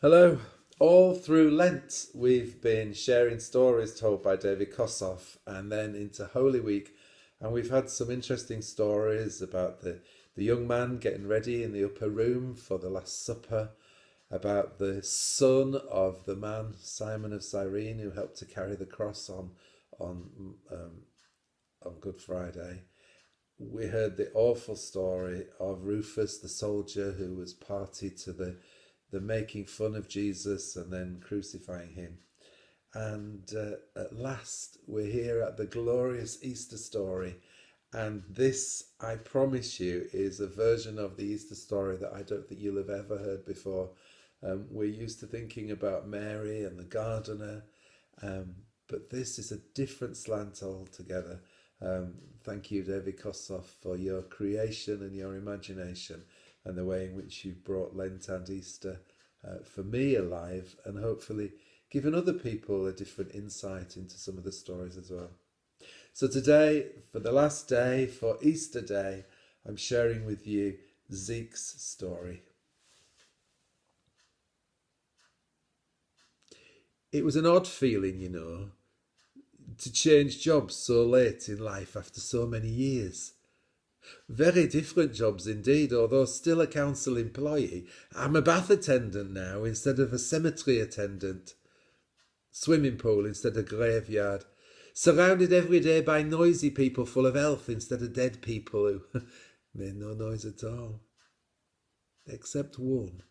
Hello. All through Lent, we've been sharing stories told by David Kossoff, and then into Holy Week, and we've had some interesting stories about the young man getting ready in the upper room for the Last Supper, about the son of the man, Simon of Cyrene, who helped to carry the cross on um, on Good Friday. We heard the awful story of Rufus, the soldier, who was party to the making fun of Jesus and then crucifying him. And at last, we're here at the glorious Easter story. And this, I promise you, is a version of the Easter story that I don't think you'll have ever heard before. We're used to thinking about Mary and the gardener, but this is a different slant altogether. Thank you, David Kossoff, for your creation and your imagination and the way in which you've brought Lent and Easter for me alive, and hopefully given other people a different insight into some of the stories as well. So today, for the last day, for Easter Day, I'm sharing with you Zeke's story. It was an odd feeling, to change jobs so late in life after so many years. Very different jobs indeed, although still a council employee. I'm a bath attendant now instead of a cemetery attendant. Swimming pool instead of graveyard. Surrounded every day by noisy people full of health instead of dead people who made no noise at all. Except one.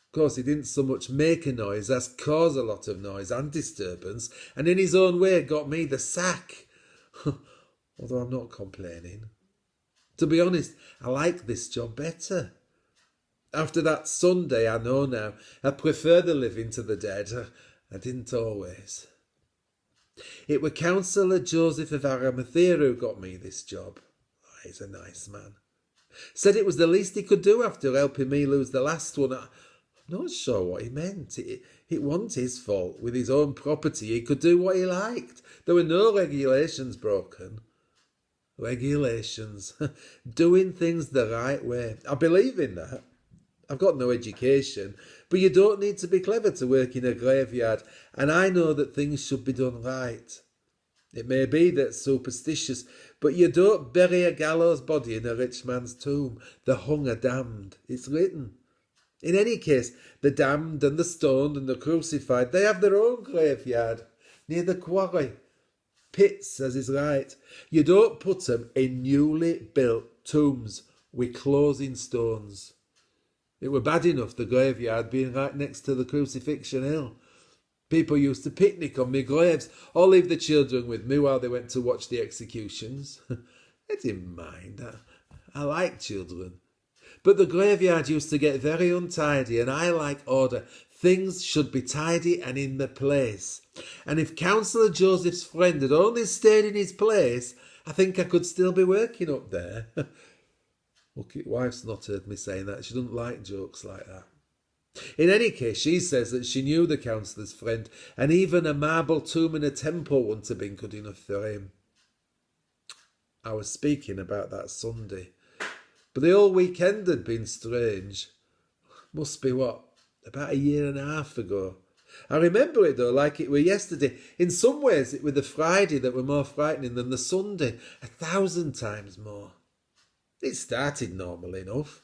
Of course, he didn't so much make a noise as cause a lot of noise and disturbance, and in his own way got me the sack. Although I'm not complaining. To be honest, I like this job better. After that Sunday, I know now, I prefer the living to the dead. I didn't always. It were Councillor Joseph of Arimathea who got me this job. He's a nice man. Said it was the least he could do after helping me lose the last one. I'm not sure what he meant. It wasn't his fault. With his own property, he could do what he liked. There were no regulations broken. Regulations. Doing things the right way. I believe in that. I've got no education, but you don't need to be clever to work in a graveyard, and I know that things should be done right. It may be that's superstitious, but you don't bury a gallows body in a rich man's tomb. The hung are damned. It's written. In any case, the damned and the stoned and the crucified, they have their own graveyard near the quarry. Pits, as is right. You don't put them in newly built tombs with closing stones. It were bad enough the graveyard being right next to the crucifixion hill. People used to picnic on my graves or leave the children with me while they went to watch the executions. I didn't mind. I like children. But the graveyard used to get very untidy, and I like order. Things should be tidy and in their place. And if Councillor Joseph's friend had only stayed in his place, I think I could still be working up there. Lucky wife's not heard me saying that. She doesn't like jokes like that. In any case, she says that she knew the councillor's friend, and even a marble tomb in a temple wouldn't have been good enough for him. I was speaking about that Sunday. But the whole weekend had been strange. Must be about a year and a half ago. I remember it though like it were yesterday. In some ways it were the Friday that were more frightening than the Sunday, 1,000 times more. It started normal enough.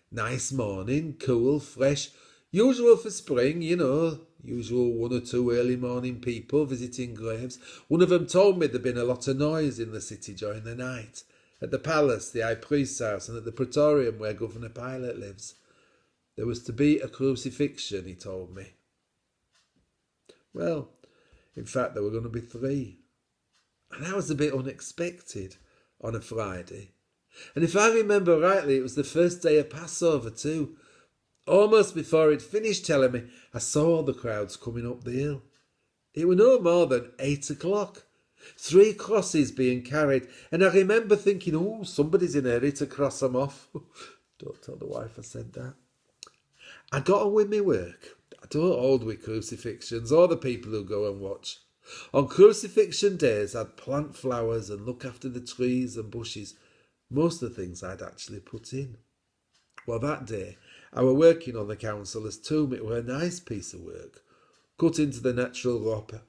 Nice morning, cool, fresh. Usual for spring, usual 1 or 2 early morning people visiting graves. One of them told me there'd been a lot of noise in the city during the night. At the palace, the high priest's house, and at the praetorium where Governor Pilate lives. There was to be a crucifixion, he told me. Well, in fact, there were going to be 3. And that was a bit unexpected on a Friday. And if I remember rightly, it was the first day of Passover too. Almost before he'd finished telling me, I saw all the crowds coming up the hill. It were no more than 8 o'clock. 3 crosses being carried, and I remember thinking, somebody's in a hurry to cross them off. Don't tell the wife I said that. I got on with my work. I don't hold with crucifixions or the people who go and watch. On crucifixion days, I'd plant flowers and look after the trees and bushes. Most of the things I'd actually put in. Well, that day, I were working on the councillor's tomb. It were a nice piece of work, cut into the natural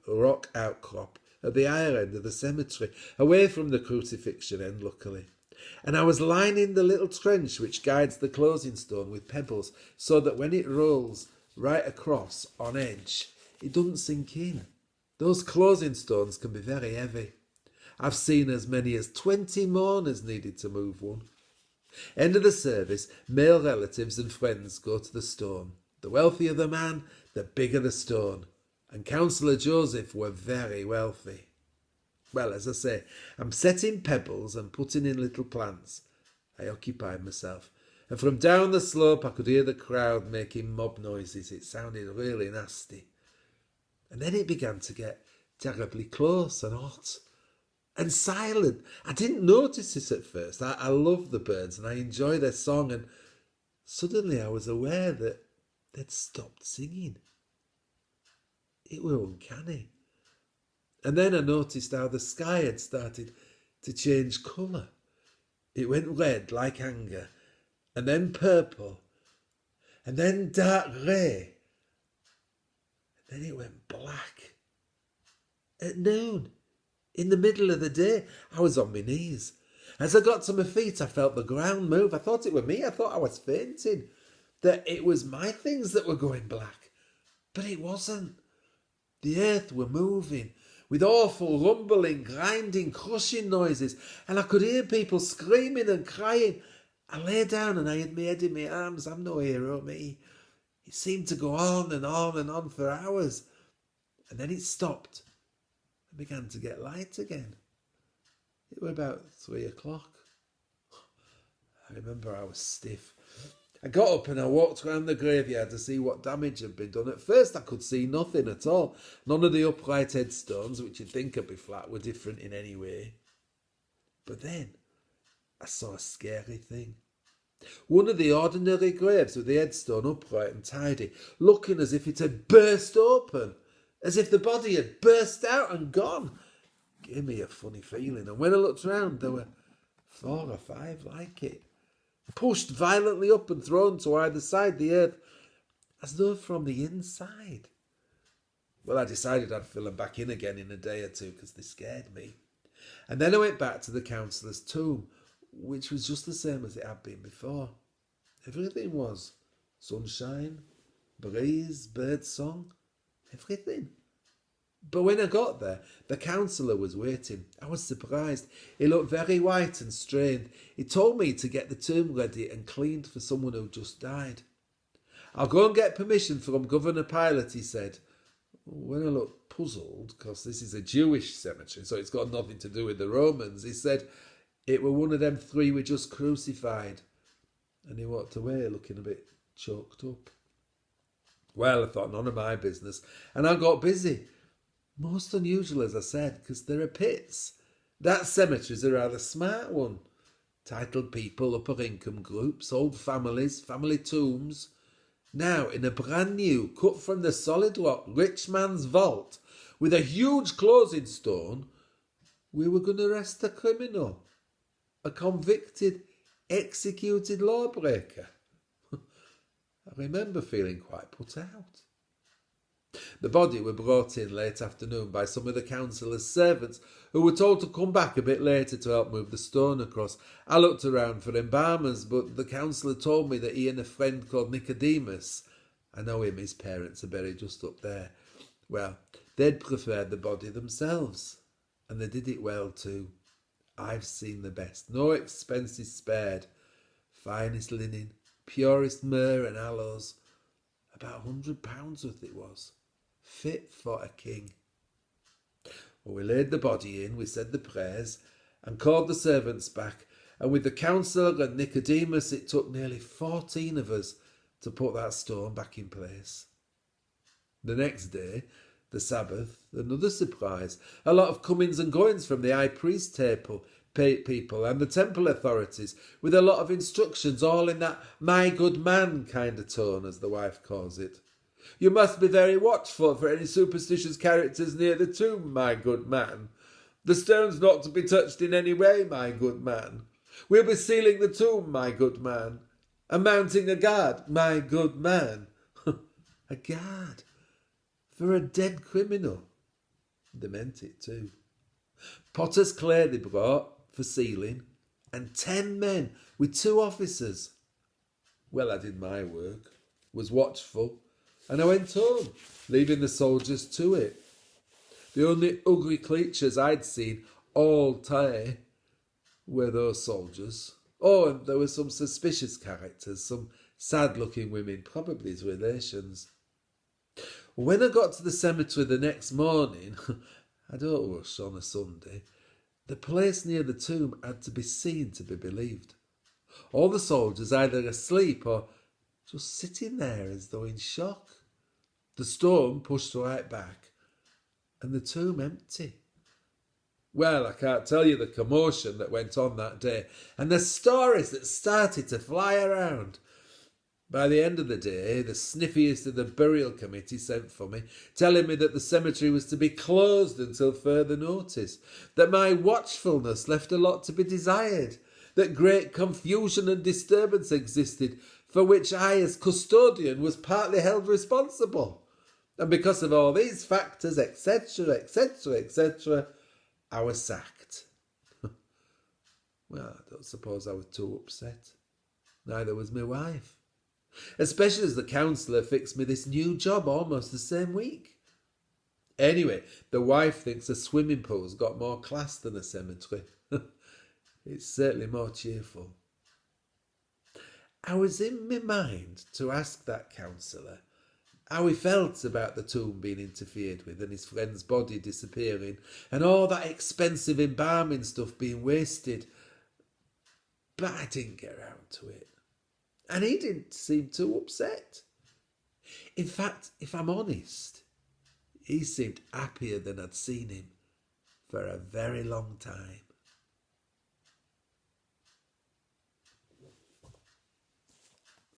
rock outcrop at the higher end of the cemetery, away from the crucifixion end, luckily. And I was lining the little trench which guides the closing stone with pebbles, so that when it rolls right across on edge, it doesn't sink in. Those closing stones can be very heavy. I've seen as many as 20 mourners needed to move one. End of the service, male relatives and friends go to the stone. The wealthier the man, the bigger the stone. And Councillor Joseph were very wealthy. Well, as I say, I'm setting pebbles and putting in little plants. I occupied myself, and from down the slope I could hear the crowd making mob noises. It sounded really nasty. And then it began to get terribly close and hot and silent. I didn't notice this at first. I love the birds and I enjoy their song, and suddenly I was aware that they'd stopped singing. It were uncanny. And then I noticed how the sky had started to change colour. It went red like anger, and then purple, and then dark grey, and then it went black. At noon, in the middle of the day, I was on my knees. As I got to my feet, I felt the ground move. I thought it were me. I thought I was fainting, that it was my things that were going black. But it wasn't. The earth were moving, with awful rumbling, grinding, crushing noises, and I could hear people screaming and crying. I lay down and I had my head in my arms. I'm no hero, me. It seemed to go on and on and on for hours. And then it stopped and began to get light again. It was about 3 o'clock. I remember I was stiff. I got up and I walked around the graveyard to see what damage had been done. At first I could see nothing at all. None of the upright headstones, which you'd think would be flat, were different in any way. But then I saw a scary thing. One of the ordinary graves with the headstone upright and tidy, looking as if it had burst open, as if the body had burst out and gone. Gave me a funny feeling, and when I looked round, there were 4 or 5 like it, pushed violently up and thrown to either side the earth, as though from the inside. Well, I decided I'd fill them back in again in a day or two, because they scared me. And then I went back to the councillor's tomb, which was just the same as it had been before. Everything was. Sunshine, breeze, bird song, everything. But when I got there, the councillor was waiting. I was surprised. He looked very white and strained. He told me to get the tomb ready and cleaned for someone who just died. I'll go and get permission from Governor Pilate, he said. When I looked puzzled, because this is a Jewish cemetery, so it's got nothing to do with the Romans, he said it were one of them 3 we just crucified. And he walked away looking a bit choked up. Well, I thought none of my business, and I got busy. Most unusual, as I said, because there are pits. That cemetery's a rather smart one. Titled people, upper income groups, old families, family tombs. Now, in a brand new, cut from the solid rock, rich man's vault, with a huge closing stone, we were going to arrest a criminal. A convicted, executed lawbreaker. I remember feeling quite put out. The body were brought in late afternoon by some of the councillor's servants, who were told to come back a bit later to help move the stone across. I looked around for embalmers, but the councillor told me that he and a friend called Nicodemus, I know him, his parents are buried just up there, well, they'd preferred the body themselves, and they did it well too. I've seen the best, no expenses spared, finest linen, purest myrrh and aloes, about £100 worth it was. Fit for a king. Well, we laid the body in, we said the prayers, and called the servants back, and with the councillor and Nicodemus, it took nearly 14 of us to put that stone back in place. The next day, the Sabbath, another surprise. A lot of comings and goings from the high priest people and the temple authorities, with a lot of instructions, all in that my good man kind of tone, as the wife calls it. You must be very watchful for any superstitious characters near the tomb, my good man. The stone's not to be touched in any way, my good man. We'll be sealing the tomb, my good man. and mounting a guard, my good man. A guard for a dead criminal. They meant it too. Potter's clay they brought for sealing, and 10 men with 2 officers. Well, I did my work, was watchful, and I went home, leaving the soldiers to it. The only ugly creatures I'd seen all day were those soldiers. Oh, and there were some suspicious characters, some sad-looking women, probably his relations. When I got to the cemetery the next morning, I don't rush on a Sunday, the place near the tomb had to be seen to be believed. All the soldiers either asleep or just sitting there as though in shock. The stone pushed right back, and the tomb empty. Well, I can't tell you the commotion that went on that day, and the stories that started to fly around. By the end of the day, the sniffiest of the burial committee sent for me, telling me that the cemetery was to be closed until further notice, that my watchfulness left a lot to be desired, that great confusion and disturbance existed, for which I, as custodian, was partly held responsible. And because of all these factors, etc., etc., etc., I was sacked. Well, I don't suppose I was too upset. Neither was my wife. Especially as the counsellor fixed me this new job almost the same week. Anyway, the wife thinks a swimming pool's got more class than a cemetery. It's certainly more cheerful. I was in my mind to ask that counsellor how he felt about the tomb being interfered with and his friend's body disappearing and all that expensive embalming stuff being wasted. But I didn't get round to it. And he didn't seem too upset. In fact, if I'm honest, he seemed happier than I'd seen him for a very long time.